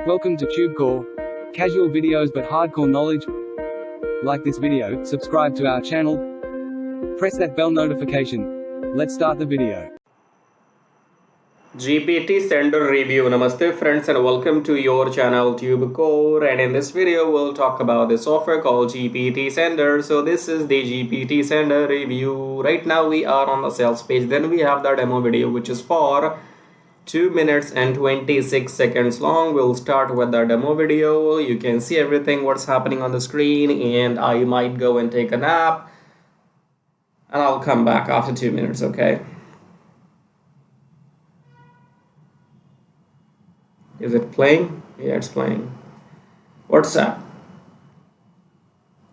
Welcome to TubeCore. Casual videos but hardcore knowledge. Like this video, subscribe to our channel. Press that bell notification. Let's start the video. GPTSender review. Namaste friends and welcome to your channel TubeCore, and in this video we'll talk about the software called GPTSender. So this is the GPTSender review. Right now we are on the sales page. Then we have the demo video which is for 2 minutes and 26 seconds long. We'll start with the demo video. You can see everything what's happening on the screen, and I might go and take a nap and I'll come back after 2 minutes, okay? Is it playing? Yeah, it's playing. WhatsApp.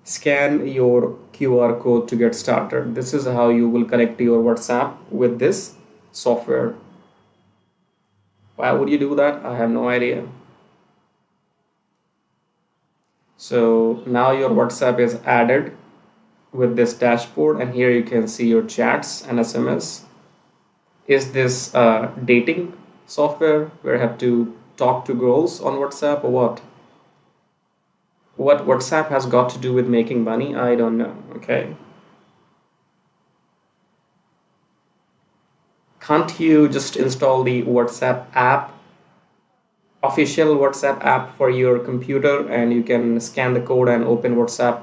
Scan your QR code to get started. This is how you will connect to your WhatsApp with this software. Why would you do that? I have no idea. So now your WhatsApp is added with this dashboard, and here you can see your chats and SMS. Is this dating software where I have to talk to girls on WhatsApp or what? What WhatsApp has got to do with making money? I don't know. Okay. Can't you just install the WhatsApp app, official WhatsApp app for your computer, and you can scan the code and open WhatsApp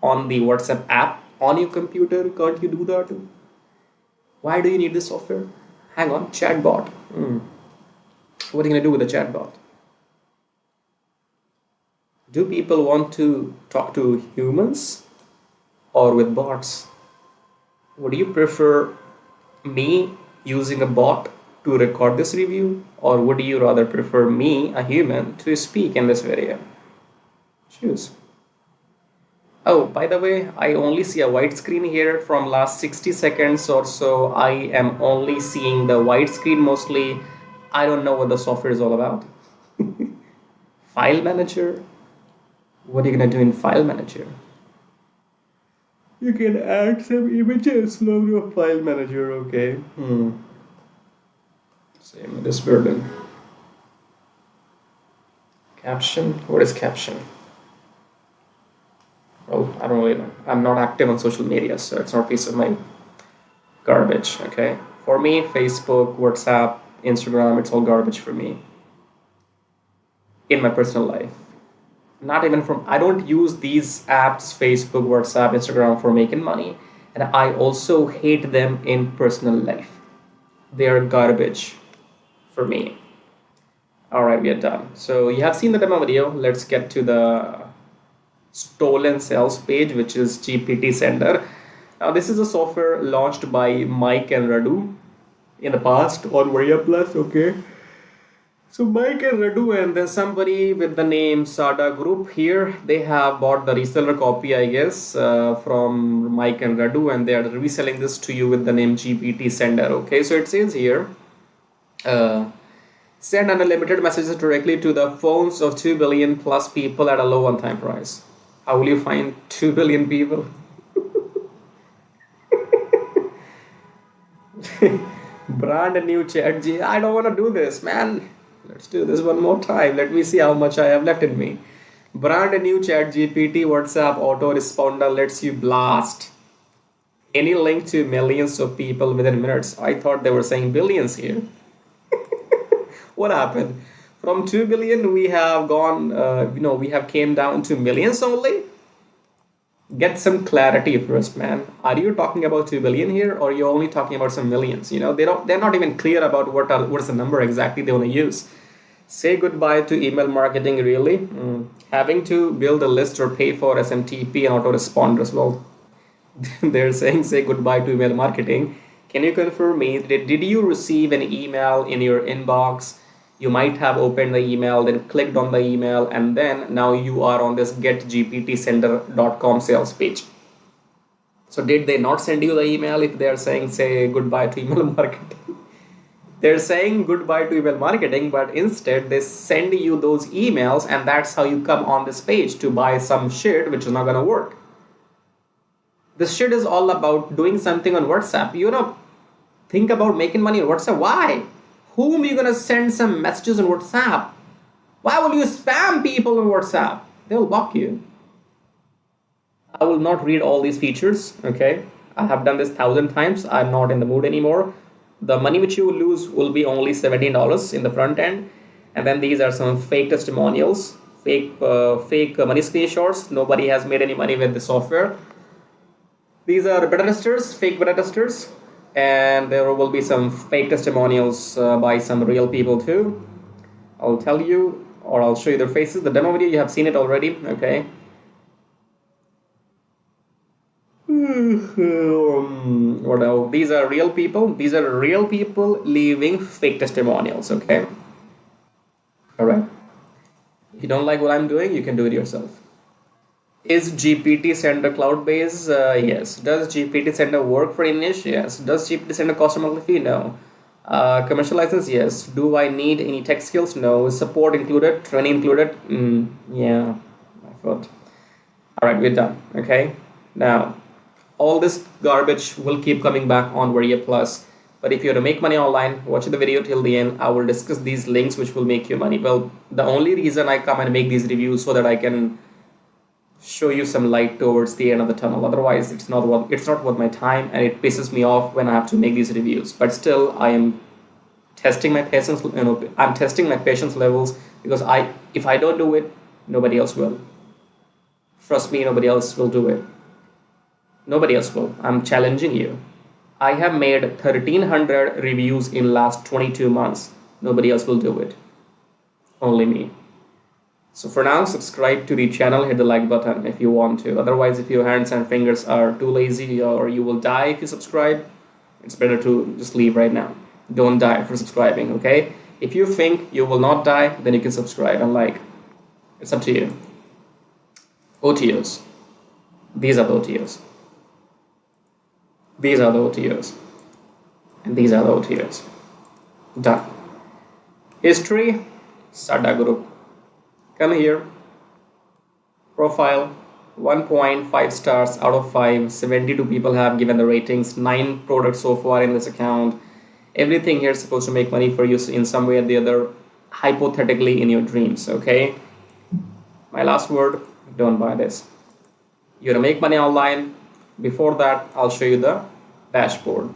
on the WhatsApp app on your computer? Can't you do that? Why do you need this software? Hang on, chatbot. What are you going to do with the chatbot? Do people want to talk to humans or with bots? Would you prefer me using a bot to record this review, or would you rather prefer me, a human, to speak in this video? Choose. Oh, by the way, I only see a white screen here from last 60 seconds or so. I am only seeing the white screen mostly. I don't know what the software is all about. File manager. What are you gonna do in file manager? You can add some images from your file manager, okay? Same with this burden. Caption. What is caption? Well, I don't really know. I'm not active on social media, so it's not a piece of my garbage, okay? For me, Facebook, WhatsApp, Instagram, it's all garbage for me in my personal life. Not even from, I don't use these apps, Facebook, WhatsApp, Instagram, for making money, and I also hate them in personal life. They are garbage for me. All right, we are done. So you have seen the demo video. Let's get to the stolen sales page, which is GPTSender. Now this is a software launched by Mike and Radu in the past on Warrior Plus, okay? So Mike and Radu and then somebody with the name Sada Group here, they have bought the reseller copy, I guess, from Mike and Radu, and they are reselling this to you with the name GPTSender, okay? So it says here, send unlimited messages directly to the phones of 2 billion plus people at a low one-time price. How will you find 2 billion people? Brand new chat G. I don't want to do this, man. Let's do this one more time. Let me see how much I have left in me. Brand new chat GPT WhatsApp autoresponder lets you blast any link to millions of people within minutes. I thought they were saying billions here. What happened? From 2 billion we have gone, we have came down to millions only. Get some clarity first, man. Are you talking about 2 billion here, or are you only talking about some millions? They're not even clear about what's the number exactly they want to use. Say goodbye to email marketing, really? Having to build a list or pay for SMTP and autoresponders. Well, they're saying say goodbye to email marketing. Can you confirm me? Did you receive an email in your inbox? You might have opened the email, then clicked on the email, and then now you are on this getgptsender.com sales page. So did they not send you the email if they are saying say goodbye to email marketing? They're saying goodbye to email marketing, but instead they send you those emails, and that's how you come on this page to buy some shit which is not gonna work. This shit is all about doing something on WhatsApp. Think about making money on WhatsApp. Why? Whom are you gonna send some messages on WhatsApp? Why will you spam people on WhatsApp? They'll block you. I will not read all these features, okay? I have done this 1,000 times. I'm not in the mood anymore. The money which you will lose will be only $17 in the front end. And then these are some fake testimonials, fake money screenshots. Nobody has made any money with the software. These are beta testers, fake beta testers. And there will be some fake testimonials by some real people too. I'll tell you, or I'll show you their faces. The demo video, you have seen it already, okay? What else? These are real people. These are real people leaving fake testimonials, okay? All right. If you don't like what I'm doing, you can do it yourself. Is GPTSender cloud-based? Yes. Does GPTSender work for English? Yes. Does GPTSender cost a monthly fee? No. Commercial license? Yes. Do I need any tech skills? No. Is support included? Training included? Yeah. I thought. All right, we're done. Okay. Now, all this garbage will keep coming back on Warrior Plus. But if you want to make money online, watch the video till the end. I will discuss these links which will make you money. Well, the only reason I come and make these reviews so that I can show you some light towards the end of the tunnel. Otherwise, it's not worth my time, and it pisses me off when I have to make these reviews. But still, I am testing my patience. I'm testing my patience levels because if I don't do it, nobody else will. Trust me, nobody else will do it. Nobody else will. I'm challenging you. I have made 1,300 reviews in last 22 months. Nobody else will do it. Only me. So for now, subscribe to the channel, hit the like button if you want to. Otherwise, if your hands and fingers are too lazy or you will die if you subscribe, it's better to just leave right now. Don't die for subscribing, okay? If you think you will not die, then you can subscribe and like. It's up to you. OTOs. These are the OTOs. These are the OTOs. And these are the OTOs. Done. History, Sada Group. Come here. Profile, 1.5 stars out of 5. 72 people have given the ratings. 9 products so far in this account. Everything here is supposed to make money for you in some way or the other, hypothetically in your dreams, okay? My last word, don't buy this. You're gonna make money online. Before that, I'll show you the dashboard.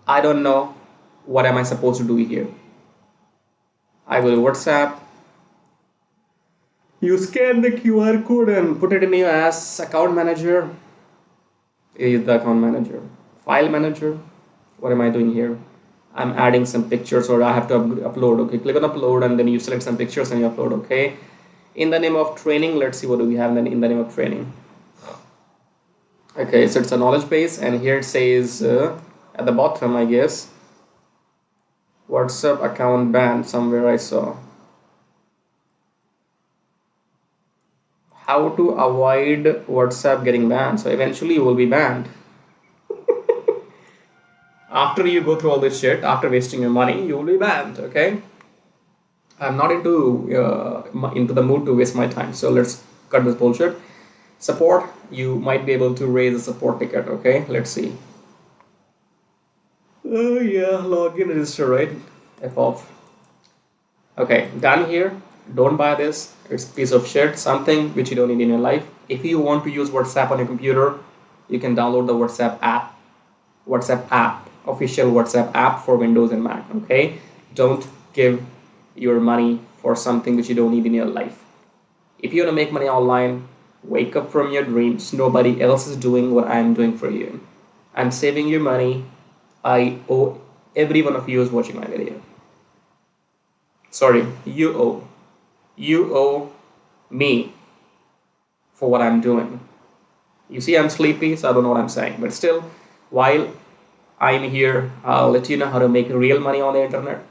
I don't know what am I supposed to do here. I go to WhatsApp. You scan the QR code and put it in your account manager. Is the account manager. File manager. What am I doing here? I'm adding some pictures, or I have to upload. Okay, click on upload and then you select some pictures and you upload. Okay. In the name of training, let's see what do we have then in the name of training. Okay, so it's a knowledge base, and here it says at the bottom, I guess, WhatsApp account banned somewhere I saw. How to avoid WhatsApp getting banned. So eventually you will be banned. After you go through all this shit, after wasting your money, you will be banned, okay? I'm not into the mood to waste my time, so let's cut this bullshit. Support, you might be able to raise a support ticket, okay? Let's see. Oh yeah, login, register, right? F off. Okay, done here. Don't buy this. It's a piece of shit, something which you don't need in your life. If you want to use WhatsApp on your computer, you can download the WhatsApp app, official WhatsApp app for Windows and Mac, okay? Don't give your money for something which you don't need in your life. If you want to make money online, wake up from your dreams. Nobody else is doing what I'm doing for you. I'm saving you money. I owe every one of you who's watching my video. Sorry, you owe. You owe me for what I'm doing. You see, I'm sleepy, so I don't know what I'm saying. But still, while I'm here, I'll let you know how to make real money on the internet.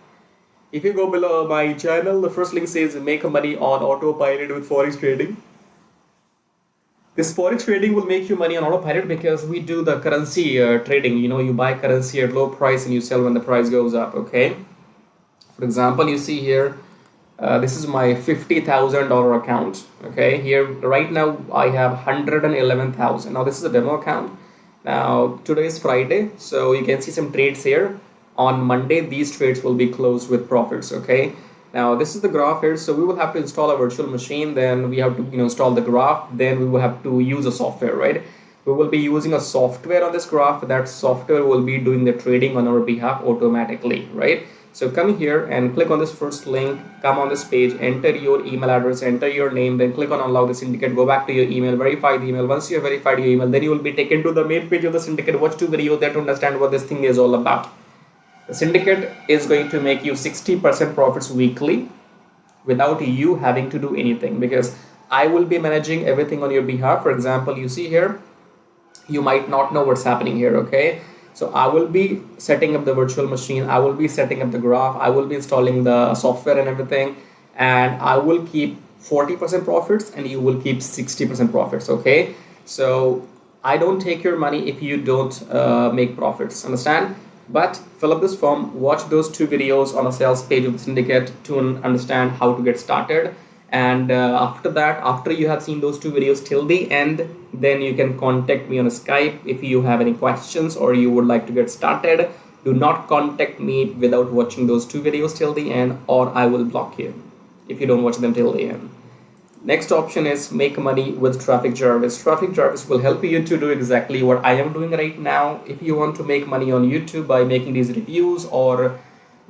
If you go below my channel, the first link says make money on autopilot with Forex trading. This Forex trading will make you money on autopilot because we do the currency trading. You know, you buy currency at low price and you sell when the price goes up, okay? For example, you see here, this is my $50,000 account, okay? Here, right now, I have 111,000. Now, this is a demo account. Now, today is Friday, so you can see some trades here. On Monday, these trades will be closed with profits, okay? Now this is the graph here, so we will have to install a virtual machine, then we have to install the graph, then we will have to use a software, right? We will be using a software on this graph. That software will be doing the trading on our behalf automatically, right? So come here and click on this first link, come on this page, enter your email address, enter your name, then click on unlock the syndicate, go back to your email, verify the email. Once you have verified your email, then you will be taken to the main page of the syndicate. Watch 2 videos there to understand what this thing is all about. The syndicate is going to make you 60% profits weekly without you having to do anything, because I will be managing everything on your behalf. For example, you see here, you might not know what's happening here, okay? So I will be setting up the virtual machine, I will be setting up the graph, I will be installing the software and everything, and I will keep 40% profits and you will keep 60% profits, okay? So I don't take your money if you don't make profits, understand? But fill up this form, watch those 2 videos on a sales page of the syndicate to understand how to get started. And after that, after you have seen those 2 videos till the end, then you can contact me on Skype if you have any questions or you would like to get started. Do not contact me without watching those 2 videos till the end, or I will block you if you don't watch them till the end. Next option is make money with Traffic Jarvis. Traffic Jarvis will help you to do exactly what I am doing right now. If you want to make money on YouTube by making these reviews or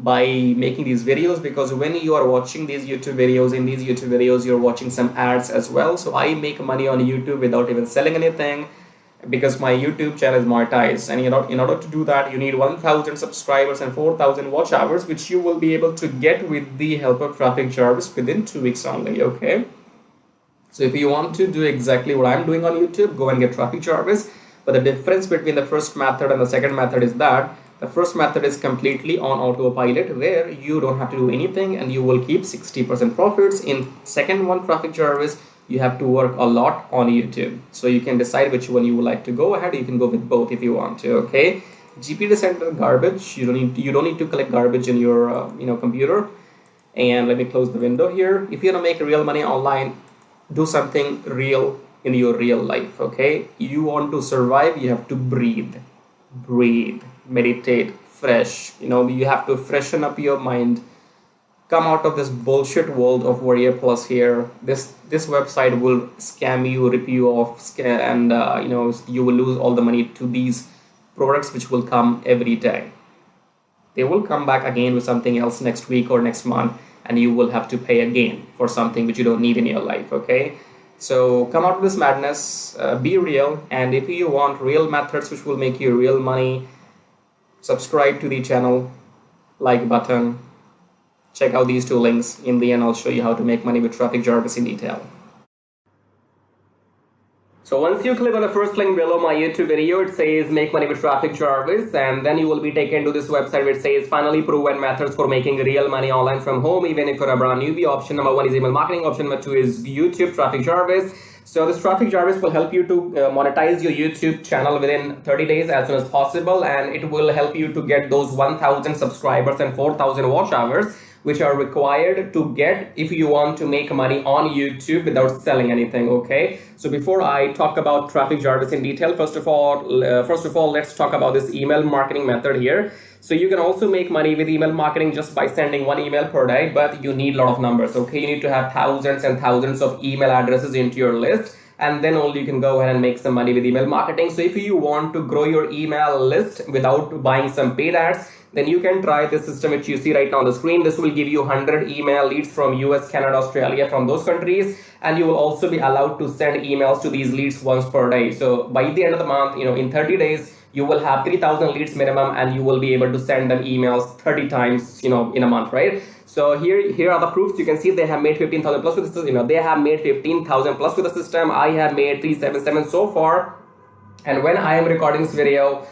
by making these videos, because when you are watching these YouTube videos, in these YouTube videos, you're watching some ads as well. So I make money on YouTube without even selling anything, because my YouTube channel is monetized. And in order to do that, you need 1,000 subscribers and 4,000 watch hours, which you will be able to get with the help of Traffic Jarvis within 2 weeks only, okay? So if you want to do exactly what I'm doing on YouTube, go and get Traffic Jarvis. But the difference between the first method and the second method is that the first method is completely on autopilot, where you don't have to do anything and you will keep 60% profits. In second one, Traffic Jarvis, you have to work a lot on YouTube. So you can decide which one you would like to go ahead. You can go with both if you want to, okay? GPTSender garbage, you don't need to collect garbage in your computer. And let me close the window here. If you want to make real money online, do something real in your real life, okay? You want to survive, you have to breathe, meditate, fresh. You have to freshen up your mind. Come out of this bullshit world of Warrior Plus here. This website will scam you, rip you off, and you will lose all the money to these products which will come every day. They will come back again with something else next week or next month, and you will have to pay again for something which you don't need in your life, okay? So come out of this madness, be real, and if you want real methods which will make you real money, subscribe to the channel, like button, check out these 2 links. In the end, I'll show you how to make money with Traffic Jarvis in detail. So once you click on the first link below my YouTube video, it says make money with Traffic Jarvis, and then you will be taken to this website which says finally proven methods for making real money online from home, even if you're a brand newbie. Option number 1 is email marketing, option number 2 is YouTube Traffic Jarvis. So this Traffic Jarvis will help you to monetize your YouTube channel within 30 days as soon as possible, and it will help you to get those 1,000 subscribers and 4,000 watch hours, which are required to get if you want to make money on YouTube without selling anything, okay? So before I talk about Traffic Jarvis in detail, first of all, let's talk about this email marketing method here. So you can also make money with email marketing just by sending 1 email per day, but you need a lot of numbers, okay? You need to have thousands and thousands of email addresses into your list, and then only you can go ahead and make some money with email marketing. So if you want to grow your email list without buying some paid ads, then you can try this system which you see right now on the screen. This will give you 100 email leads from US, Canada, Australia, from those countries, and you will also be allowed to send emails to these leads once per day. So by the end of the month, in 30 days, you will have 3,000 leads minimum, and you will be able to send them emails 30 times, in a month, right? So here are the proofs. You can see they have made 15,000 plus with the system. They have made 15,000 plus with the system. I have made 377 so far, and when I am recording this video,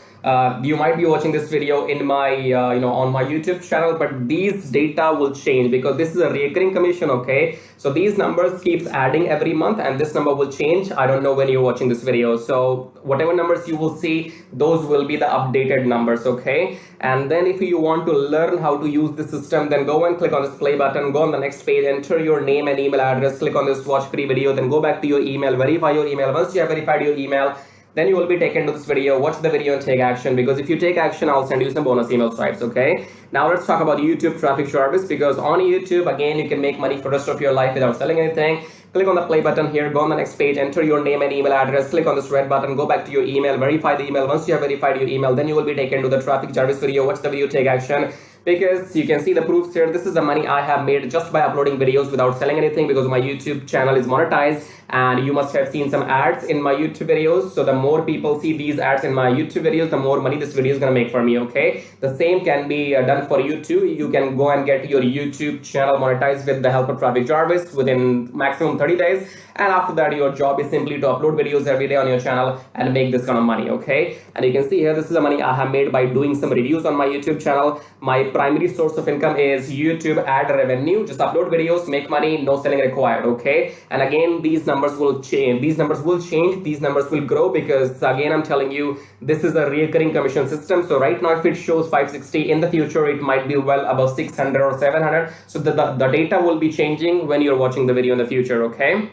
you might be watching this video in my on my YouTube channel, but these data will change because this is a recurring commission, okay? So these numbers keeps adding every month, and this number will change. I don't know when you're watching this video, so whatever numbers you will see, those will be the updated numbers, okay? And then if you want to learn how to use the system, then go and click on this play button, go on the next page, enter your name and email address, click on this watch free video, then go back to your email, verify your email. Once you have verified your email, then you will be taken to this video. Watch the video and take action, because if you take action, I'll send you some bonus email stripes. Okay, now let's talk about YouTube traffic jarvis, because on YouTube, again, you can make money for the rest of your life without selling anything. Click on the play button here, go on the next page, enter your name and email address, click on this red button, go back to your email, verify the email. Once you have verified your email, then you will be taken to the traffic jarvis video. Watch the video, take action, because you can see the proofs here. This is the money I have made just by uploading videos without selling anything, because my YouTube channel is monetized, and you must have seen some ads in my YouTube videos. So the more people see these ads in my YouTube videos, the more money this video is gonna make for me. Okay, the same can be done for you too. You can go and get your YouTube channel monetized with the help of traffic jarvis within maximum 30 days, and after that your job is simply to upload videos every day on your channel and make this kind of money. Okay, and you can see here, this is the money I have made by doing some reviews on my YouTube channel. My primary source of income is YouTube ad revenue. Just upload videos, make money, no selling required. Okay, and again, these numbers will change. These numbers will grow, because again, I'm telling you, this is a recurring commission system. So right now, if it shows 560, in the future it might be well above 600 or 700. So the data will be changing when you're watching the video in the future. Okay,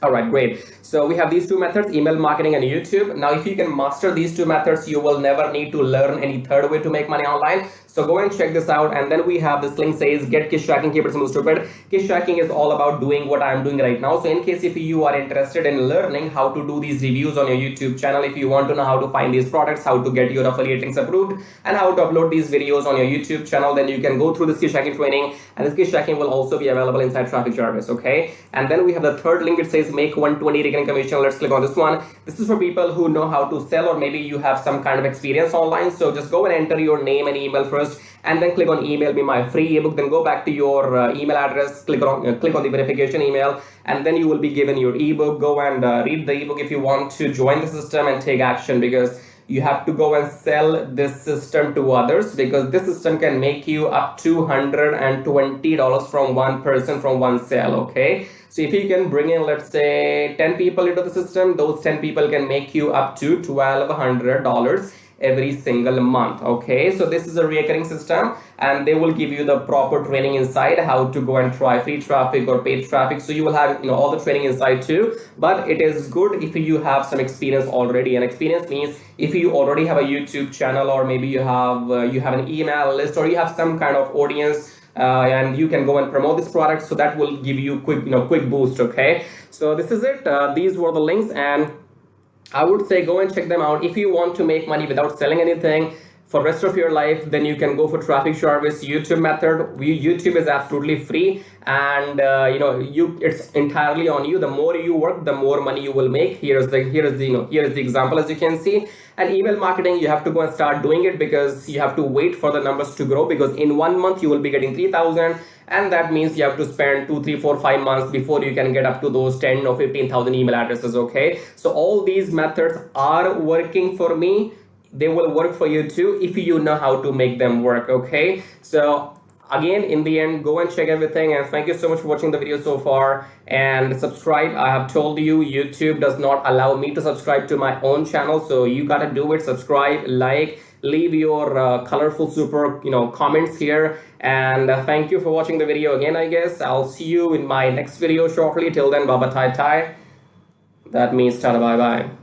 all right, great. So we have these two methods, email marketing and YouTube. Now, if you can master these two methods, you will never need to learn any third way to make money online. So go and check this out. And then we have this link says get kiss tracking, keep it simple stupid. Kiss tracking is all about doing what I'm doing right now. So in case if you are interested in learning how to do these reviews on your YouTube channel, if you want to know how to find these products, how to get your affiliate links approved, and how to upload these videos on your YouTube channel, then you can go through this kiss tracking training. And this kiss tracking will also be available inside traffic jarvis. Okay, and then we have the third link. It says make 120 recurring commission. Let's click on this one. This is for people who know how to sell, or maybe you have some kind of experience online. So just go and enter your name and email first, and then click on email me my free ebook. Then go back to your email address, click on the verification email, and then you will be given your ebook. Go and read the ebook if you want to join the system and take action, because you have to go and sell this system to others, because this system can make you up to $120 from one person, from one sale. Okay, so if you can bring in, let's say, 10 people into the system, those 10 people can make you up to $1,200 every single month. Okay, so this is a recurring system, and they will give you the proper training inside how to go and try free traffic or paid traffic. So you will have all the training inside too. But it is good if you have some experience already, and experience means if you already have a YouTube channel, or maybe you have an email list, or you have some kind of audience, and you can go and promote this product. So that will give you quick boost. Okay, so this is it. These were the links, and I would say go and check them out. If you want to make money without selling anything for rest of your life, then you can go for traffic jarvis YouTube method. YouTube is absolutely free, and it's entirely on you. The more you work, the more money you will make. Here is the example, as you can see. And email marketing, you have to go and start doing it, because you have to wait for the numbers to grow, because in 1 month you will be getting 3,000, and that means you have to spend 2, 3, 4, 5 months before you can get up to those 10 or 15,000 email addresses. Okay, so all these methods are working for me. They will work for you too if you know how to make them work. Okay, so again, in the end, go and check everything, and thank you so much for watching the video so far, and subscribe. I have told you, YouTube does not allow me to subscribe to my own channel, so you gotta do it. Subscribe, like, leave your colorful super comments here, and thank you for watching the video again. I guess I'll see you in my next video shortly. Till then, bye bye, tai tai. That means tada, bye bye.